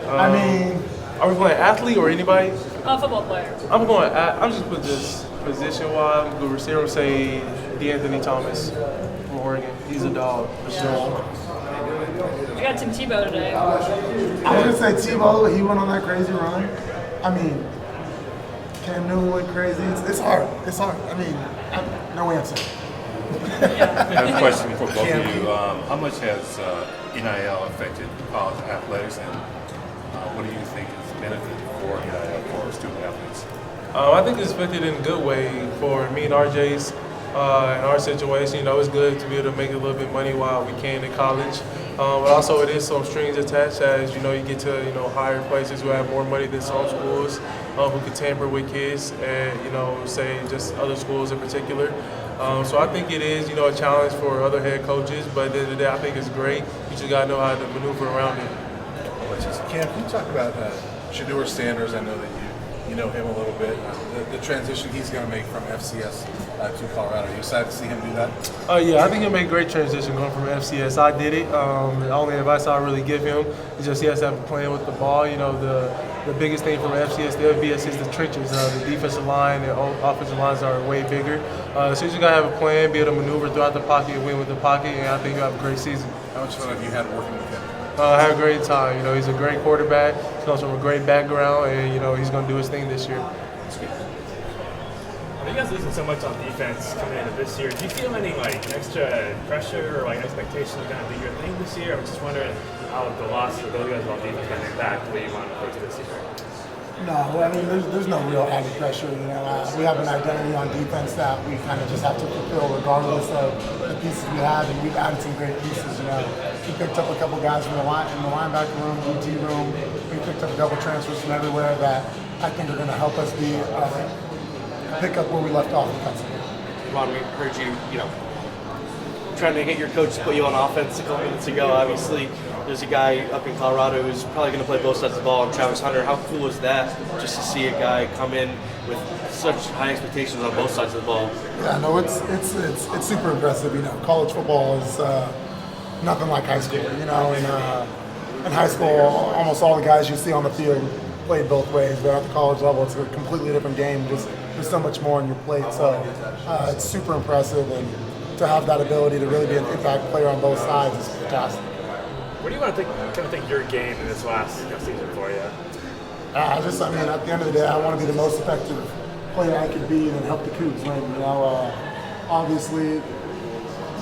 I mean, are we playing athlete or anybody? Football player. I'm just put this position-wise. I'm going to receiver. Say DeAnthony Thomas from Oregon. He's a dog for sure. I got Tim Tebow today. I was gonna say Tebow. He went on that crazy run. I mean, Cam Newton went crazy. It's hard. It's hard. I mean, no answer. I have a question for both of you. How much has NIL affected college athletics, and what do you think is the benefit for NIL for student athletes? I think it's affected in a good way for me and RJ's. In our situation, it's good to be able to make a little bit of money while we can in college. But also it is some strings attached as, you get to, higher places who have more money than some schools who can tamper with kids and, say just other schools in particular. So I think it is, a challenge for other head coaches, but at the end of the day, I think it's great. You just got to know how to maneuver around it. Cam, can you talk about Shedeur Sanders? I know that you know him a little bit. The transition he's going to make from FCS to Colorado. Are you excited to see him do that? Yeah, I think he'll make a great transition going from FCS. I did it. The only advice I really give him is just he has to have a plan with the ball. The biggest thing from FCS to FBS is the trenches. The defensive line and offensive lines are way bigger. So you just got to have a plan, be able to maneuver throughout the pocket and win with the pocket, and I think you'll have a great season. How much fun have you had working with him? I had a great time. He's a great quarterback. He comes from a great background, and he's going to do his thing this year. You guys losing so much on defense coming into this year. Do you feel any extra pressure or expectations to kind of do your thing this year? I'm just wondering how the loss of those guys on defense can impact the way you want to approach this year. No, I mean, there's no real added pressure. We have an identity on defense that we kind of just have to fulfill regardless of the pieces we have, and we've added some great pieces. We picked up a couple guys from in the linebacker room, DT room. We picked up a couple transfers from everywhere that I think are going to help us pick up where we left off defensively. Ron, we heard you, trying to get your coach to put you on offense a couple minutes ago. Obviously, there's a guy up in Colorado who's probably going to play both sides of the ball, and Travis Hunter. How cool is that just to see a guy come in with such high expectations on both sides of the ball? Yeah, no, it's super impressive. College football is nothing like high school. In high school, almost all the guys you see on the field played both ways, but at the college level, it's a completely different game. There's so much more on your plate, so it's super impressive, and to have that ability to really be an impact player on both sides is fantastic. What do you want to think your game in this last season for you? At the end of the day, I want to be the most effective player I could be and help the Cougs win. Obviously,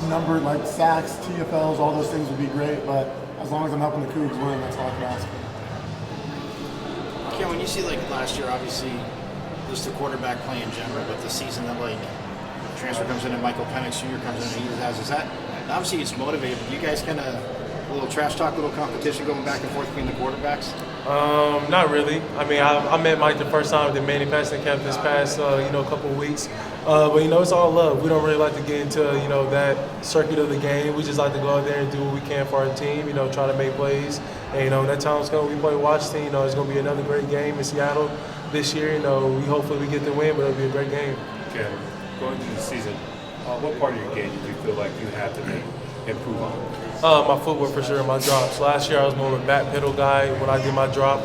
numbered like sacks, TFLs, all those things would be great, but as long as I'm helping the Cougs win, that's all I can ask for. Ken, when you see last year, obviously, just the quarterback play in general, but the season that transfer comes in and Michael Penix Jr. comes in and he has, is that obviously it's motivated, but you guys kind of a little trash talk, little competition going back and forth between the quarterbacks? Not really. I met Mike the first time at the Manny passing camp this past couple of weeks. But it's all love. We don't really like to get into that circuit of the game. We just like to go out there and do what we can for our team. Try to make plays. And when that time's coming, we play Washington. It's going to be another great game in Seattle this year. Hopefully we get the win, but it'll be a great game. Okay, going through the season, what part of your game do you feel like you have to improve on? My footwork for sure, my drops. Last year I was more of a back pedal guy when I did my drop.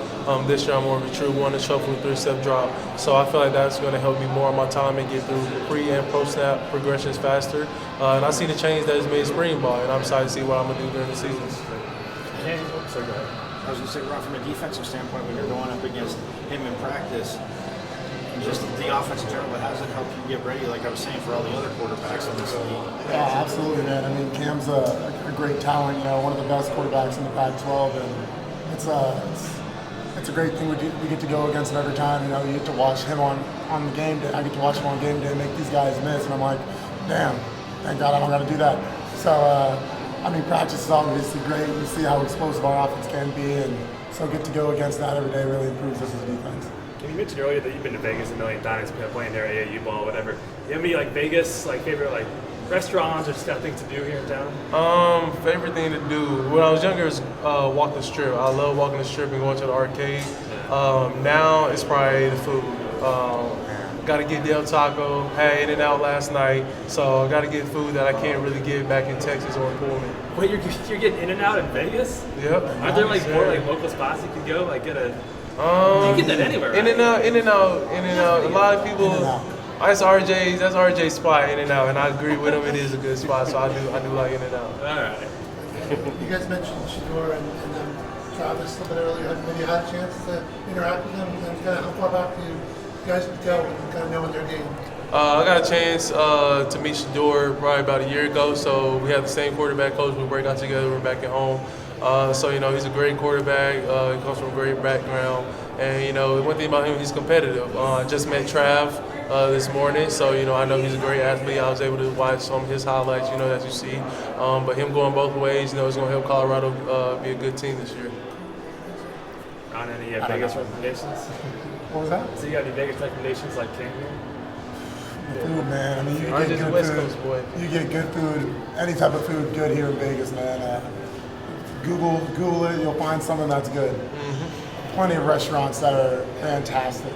This year I'm more of a true one to shuffle 3-step drop. So I feel like that's going to help me more on my time and get through pre and pro snap progressions faster. And I see the change that has made spring ball, and I'm excited to see what I'm going to do during the season. Sorry, go ahead. I was going to say, Ron, from a defensive standpoint, when you're going up against him in practice, just the offense in general, how does it help you get ready, like I was saying, for all the other quarterbacks in this league? Yeah, absolutely, man. Cam's a great talent, one of the best quarterbacks in the Pac-12, and it's a great thing we get to go against him every time. You get to watch him on the game day. I get to watch him on game day make these guys miss, and I'm like, damn, thank God I don't got to do that. So, practice is obviously great. You see how explosive our offense can be, and so get to go against that every day really improves us as a defense. You mentioned earlier that you've been to Vegas a million times, playing there, AAU ball, whatever. Do you have any Vegas favorite restaurants or just things to do here in town? Favorite thing to do when I was younger is walk the strip. I love walking the strip and going to the arcade. Now it's probably the food. got to get Del Taco, had In-N-Out last night, so I got to get food that I can't really get back in Texas or in Pullman. Wait, you're getting In-N-Out in Vegas? Yep. Aren't there like more like local spots you could go like get a? You can get that anywhere. Right? In-N-Out. A lot of people. In-N-Out. That's RJ's spot. In-N-Out, and I agree with him. It is a good spot, so I do like In-N-Out. All right. You guys mentioned Shador and Travis a little bit earlier. Have you had a chance to interact with them and kind of how far back do you guys go and kind of knowing their game? I got a chance to meet Shador probably about a year ago. So we have the same quarterback coach. We work out together. We're back at home. So he's a great quarterback. He comes from a great background. And one thing about him, he's competitive. I just met Trav this morning, so I know he's a great athlete. I was able to watch some of his highlights, as you see. But him going both ways, is going to help Colorado be a good team this year. On any Vegas recommendations? What was that? So you got any Vegas recommendations like came here? Food, man. I mean, you RJ's get a good West food. Coast boy. You get good food, any type of food, good here in Vegas, man. Google it, you'll find something that's good. Plenty of restaurants that are fantastic.